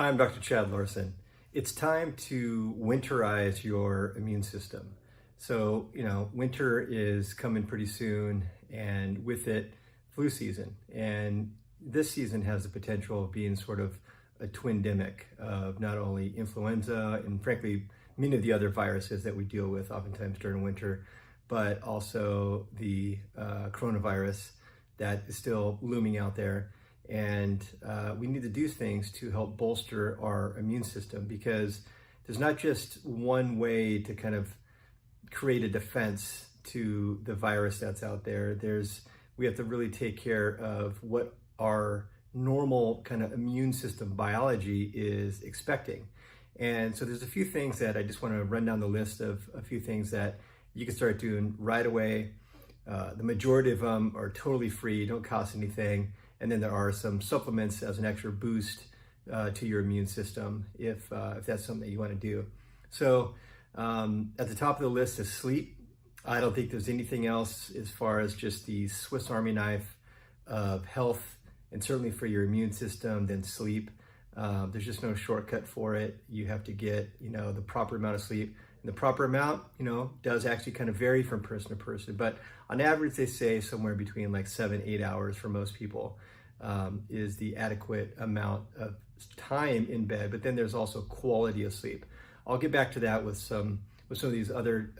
Hi, I'm Dr. Chad Larson. It's time to winterize your immune system. So, winter is coming pretty soon, and with it, flu season. And this season has the potential of being sort of a twindemic of not only influenza and frankly, many of the other viruses that we deal with oftentimes during winter, but also the coronavirus that is still looming out there. And we need to do things to help bolster our immune system, because there's not just one way to kind of create a defense to the virus that's out there. We have to really take care of what our normal kind of immune system biology is expecting. And so there's a few things that I just want to run down the list of a few things that you can start doing right away. The majority of them are totally free, don't cost anything. And then there are some supplements as an extra boost to your immune system if that's something that you want to do. So at the top of the list is sleep. I don't think there's anything else as far as just the Swiss Army knife of health, and certainly for your immune system, than sleep. There's just no shortcut for it. You have to get the proper amount of sleep. And the proper amount, does actually kind of vary from person to person. But on average, they say somewhere between like 7-8 hours for most people is the adequate amount of time in bed. But then there's also quality of sleep. I'll get back to that with some of these other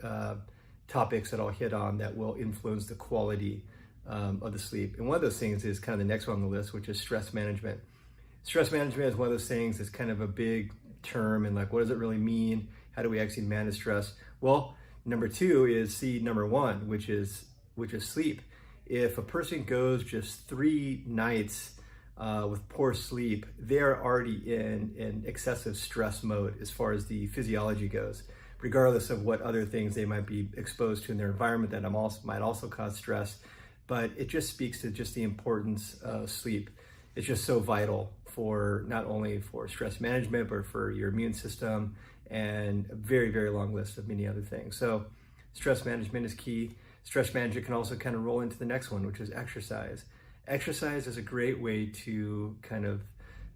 topics that I'll hit on that will influence the quality of the sleep. And one of those things is kind of the next one on the list, which is stress management. Stress management is one of those things that's kind of a big term, and like, what does it really mean? How do we actually manage stress? Well, number two is number one, which is sleep. If a person goes just 3 nights with poor sleep, they're already in an excessive stress mode as far as the physiology goes, regardless of what other things they might be exposed to in their environment that might also cause stress. But it just speaks to just the importance of sleep. It's just so vital for not only for stress management, but for your immune system, and a very, very long list of many other things. So stress management is key. Stress management can also kind of roll into the next one, which is exercise. Exercise is a great way to kind of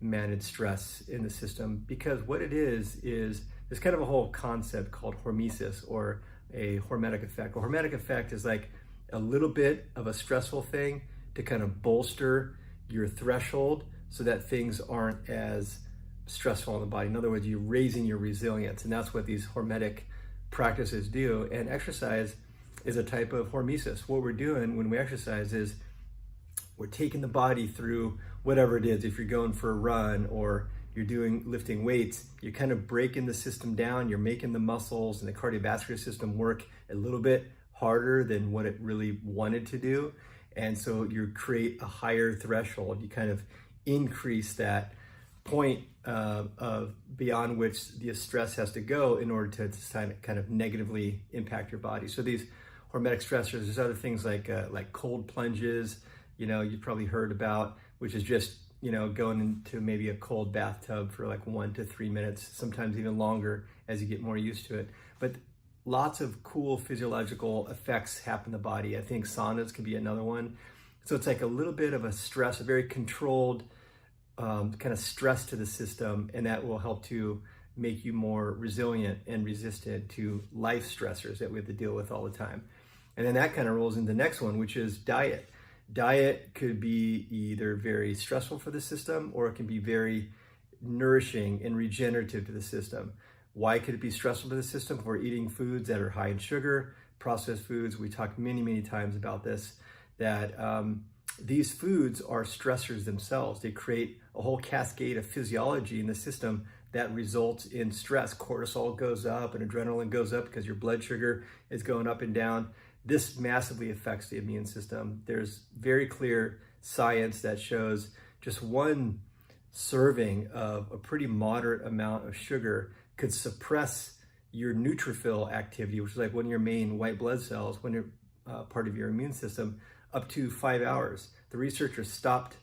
manage stress in the system, because what it is there's kind of a whole concept called hormesis, or a hormetic effect. A hormetic effect is like a little bit of a stressful thing to kind of bolster your threshold so that things aren't as stressful in the body. In other words, you're raising your resilience, and that's what these hormetic practices do. And exercise is a type of hormesis. What we're doing when we exercise is we're taking the body through whatever it is. If you're going for a run or you're lifting weights, you're kind of breaking the system down. You're making the muscles and the cardiovascular system work a little bit harder than what it really wanted to do. And so you create a higher threshold. You kind of increase that point of beyond which the stress has to go in order to kind of negatively impact your body. So these hormetic stressors, there's other things like cold plunges, you've probably heard about, which is just, going into maybe a cold bathtub for like 1 to 3 minutes, sometimes even longer as you get more used to it. But lots of cool physiological effects happen in the body. I think saunas could be another one. So it's like a little bit of a stress, a very controlled kind of stress to the system, and that will help to make you more resilient and resistant to life stressors that we have to deal with all the time. And then that kind of rolls into the next one, which is diet. Diet could be either very stressful for the system, or it can be very nourishing and regenerative to the system. Why could it be stressful to the system? If we're eating foods that are high in sugar, processed foods. We talked many, many times about this, that these foods are stressors themselves. They create a whole cascade of physiology in the system that results in stress. Cortisol goes up and adrenaline goes up because your blood sugar is going up and down. This massively affects the immune system. There's very clear science that shows just one serving of a pretty moderate amount of sugar could suppress your neutrophil activity, which is like one of your main white blood cells, when you're part of your immune system, up to 5 hours. The researchers stopped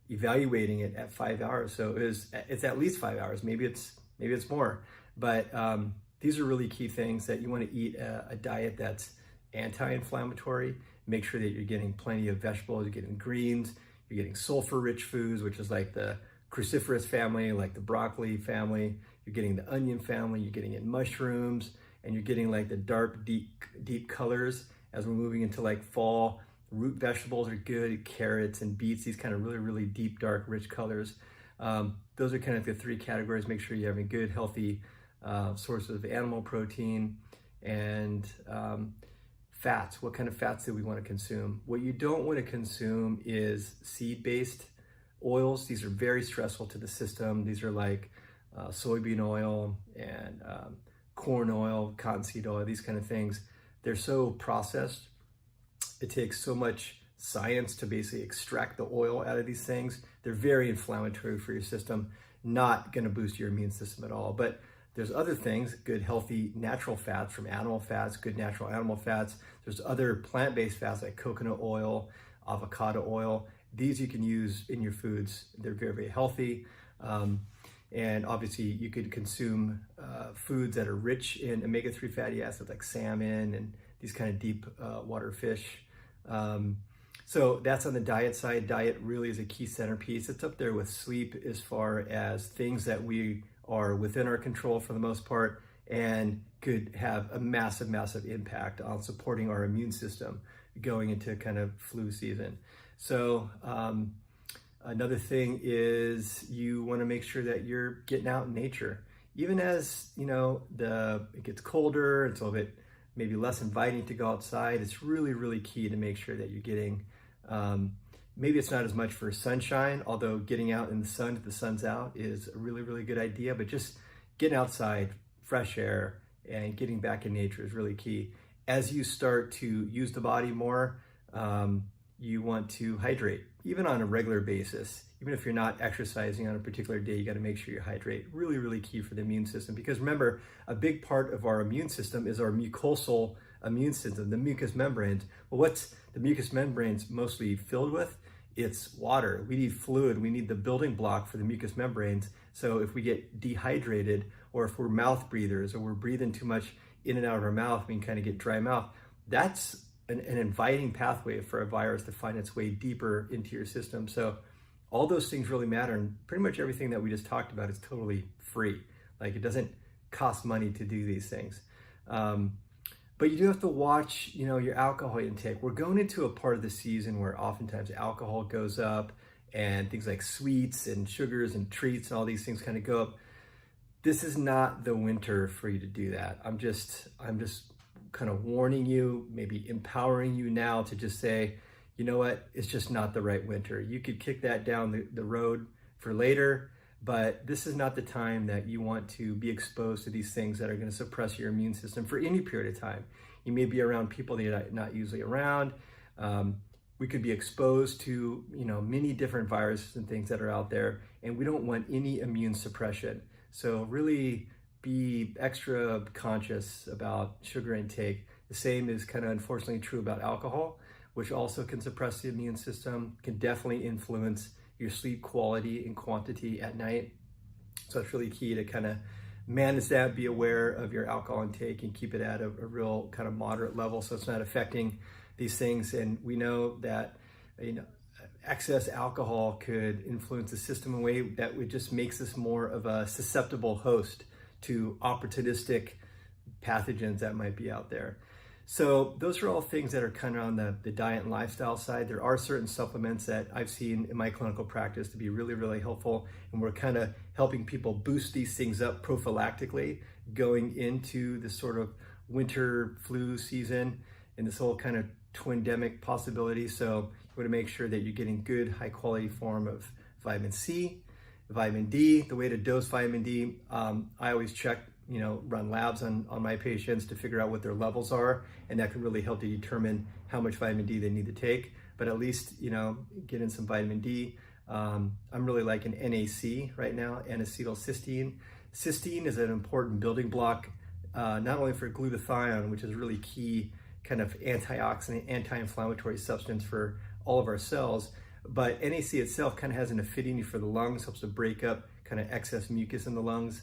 evaluating it at 5 hours. So it's at least 5 hours. Maybe it's more. But these are really key things, that you want to eat a diet that's anti-inflammatory. Make sure that you're getting plenty of vegetables, you're getting greens, you're getting sulfur-rich foods, which is like the cruciferous family, like the broccoli family, you're getting the onion family, you're getting in mushrooms, and you're getting like the dark, deep colors as we're moving into like fall. Root vegetables are good, carrots and beets, these kind of really deep, dark, rich colors. Those are kind of the three categories. Make sure you have a good, healthy source of animal protein and fats. What kind of fats do we want to consume? What you don't want to consume is seed-based oils. These are very stressful to the system. These are like soybean oil and corn oil, cottonseed oil, these kind of things. They're so processed. It takes so much science to basically extract the oil out of these things. They're very inflammatory for your system, not going to boost your immune system at all. But there's other things, good, healthy, natural fats from animal fats, good natural animal fats. There's other plant-based fats like coconut oil, avocado oil. These you can use in your foods. They're very healthy. And obviously you could consume foods that are rich in omega-3 fatty acids like salmon and these kind of deep water fish. So that's on the diet side. Diet really is a key centerpiece. It's up there with sleep as far as things that we are within our control for the most part and could have a massive impact on supporting our immune system going into kind of flu season. So another thing is you want to make sure that you're getting out in nature. Even as, you know, it gets colder, it's a little bit maybe less inviting to go outside, it's really key to make sure that you're getting, maybe it's not as much for sunshine, although getting out in the sun if the sun's out is a really good idea, but just getting outside, fresh air, and getting back in nature is really key. As you start to use the body more, you want to hydrate, even on a regular basis. Even if you're not exercising on a particular day, you got to make sure you hydrate. Really key for the immune system, because remember, a big part of our immune system is our mucosal immune system, the mucous membranes. Well, what's the mucous membranes mostly filled with? It's water. We need fluid. We need the building block for the mucous membranes. So if we get dehydrated, or if we're mouth breathers, or we're breathing too much in and out of our mouth, we can kind of get dry mouth. That's an inviting pathway for a virus to find its way deeper into your system. So all those things really matter, and pretty much everything that we just talked about is totally free. Like, it doesn't cost money to do these things. But you do have to watch, you know, your alcohol intake. We're going into a part of the season where oftentimes alcohol goes up and things like sweets and sugars and treats and all these things kind of go up. This is not the winter for you to do that. I'm just kind of warning you, maybe empowering you now to just say, you know what, it's just not the right winter. You could kick that down the road for later, but this is not the time that you want to be exposed to these things that are going to suppress your immune system for any period of time. You may be around people that you're not usually around. We could be exposed to, you know, many different viruses and things that are out there, and we don't want any immune suppression. So really be extra conscious about sugar intake. The same is kind of unfortunately true about alcohol, which also can suppress the immune system, can definitely influence your sleep quality and quantity at night. So it's really key to kind of manage that, be aware of your alcohol intake and keep it at a real kind of moderate level so it's not affecting these things. And we know that, you know, excess alcohol could influence the system in a way that it just makes us more of a susceptible host to opportunistic pathogens that might be out there. So those are all things that are kind of on the diet and lifestyle side. There are certain supplements that I've seen in my clinical practice to be really helpful, and we're kind of helping people boost these things up prophylactically going into this sort of winter flu season and this whole kind of twindemic possibility. So you want to make sure that you're getting good, high quality form of vitamin C, vitamin D. The way to dose vitamin D, I always check, you know, run labs on my patients to figure out what their levels are, and that can really help to determine how much vitamin D they need to take. But at least, you know, get in some vitamin D. I'm really liking NAC right now, N-acetylcysteine. Cysteine is an important building block, not only for glutathione, which is a really key kind of antioxidant, anti-inflammatory substance for all of our cells, but NAC itself kind of has an affinity for the lungs, helps to break up kind of excess mucus in the lungs.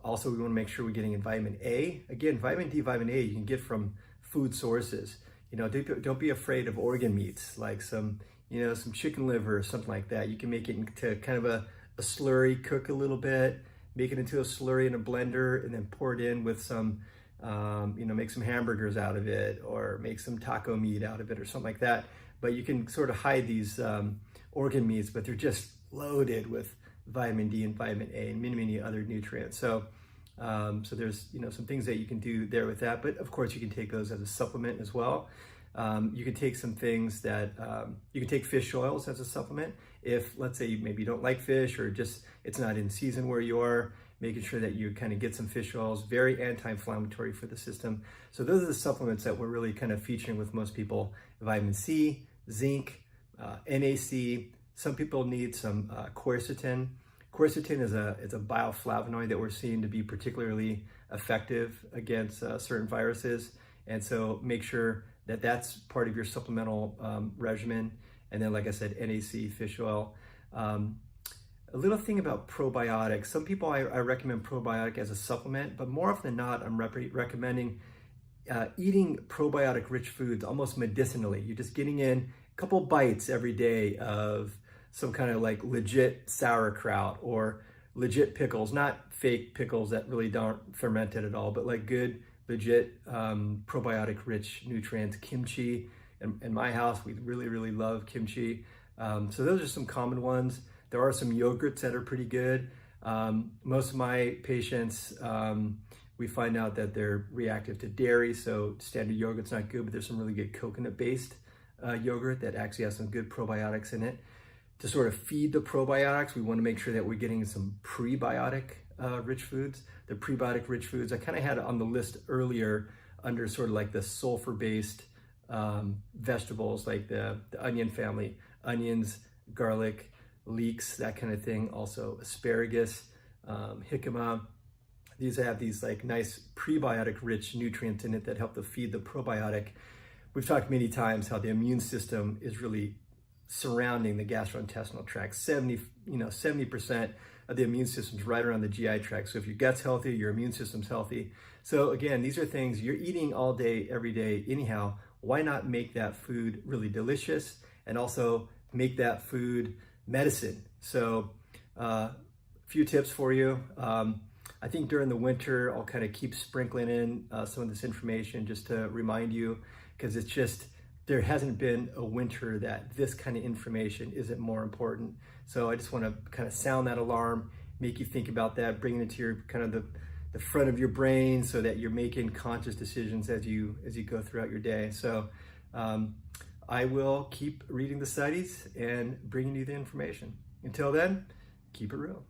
Also, we want to make sure we're getting in vitamin A. Again, vitamin D, vitamin A, you can get from food sources. You know, don't be afraid of organ meats, like some, some chicken liver or something like that. You can make it into kind of a slurry, cook a little bit, make it into a slurry in a blender, and then pour it in with some, make some hamburgers out of it, or make some taco meat out of it or something like that. But you can sort of hide these organ meats, but they're just loaded with vitamin D and vitamin A and many, many other nutrients. So there's, some things that you can do there with that. But of course, you can take those as a supplement as well. You can take some things that, you can take fish oils as a supplement. If, let's say, maybe you don't like fish, or just it's not in season where you are, making sure that you kind of get some fish oils, very anti-inflammatory for the system. So those are the supplements that we're really kind of featuring with most people: vitamin C, zinc, NAC. Some people need some quercetin. Quercetin is a bioflavonoid that we're seeing to be particularly effective against certain viruses. And so make sure that that's part of your supplemental regimen. And then, like I said, NAC, fish oil. A little thing about probiotics. Some people, I recommend probiotic as a supplement, but more often than not, I'm recommending eating probiotic-rich foods almost medicinally. You're just getting in a couple bites every day of some kind of like legit sauerkraut or legit pickles, not fake pickles that really don't ferment it at all, but like good, legit probiotic-rich nutrients. Kimchi. In my house, we really, really love kimchi. So those are some common ones. There are some yogurts that are pretty good. Most of my patients, we find out that they're reactive to dairy, so standard yogurt's not good, but there's some really good coconut-based yogurt that actually has some good probiotics in it. To sort of feed the probiotics, we want to make sure that we're getting some prebiotic rich foods. The prebiotic rich foods, I kind of had it on the list earlier under sort of like the sulfur-based vegetables, like the onion family, onions, garlic, leeks, that kind of thing. Also asparagus, jicama. These have these like nice prebiotic rich nutrients in it that help to feed the probiotic. We've talked many times how the immune system is really surrounding the gastrointestinal tract. 70% of the immune system is right around the GI tract. So if your gut's healthy, your immune system's healthy. So again, these are things you're eating all day, every day anyhow. Why not make that food really delicious, and also make that food medicine? So a few tips for you. I think during the winter, I'll kind of keep sprinkling in some of this information just to remind you, because it's just, there hasn't been a winter that this kind of information isn't more important. So I just want to kind of sound that alarm, make you think about that, bring it into your kind of the front of your brain so that you're making conscious decisions as you go throughout your day. So I will keep reading the studies and bringing you the information. Until then, keep it real.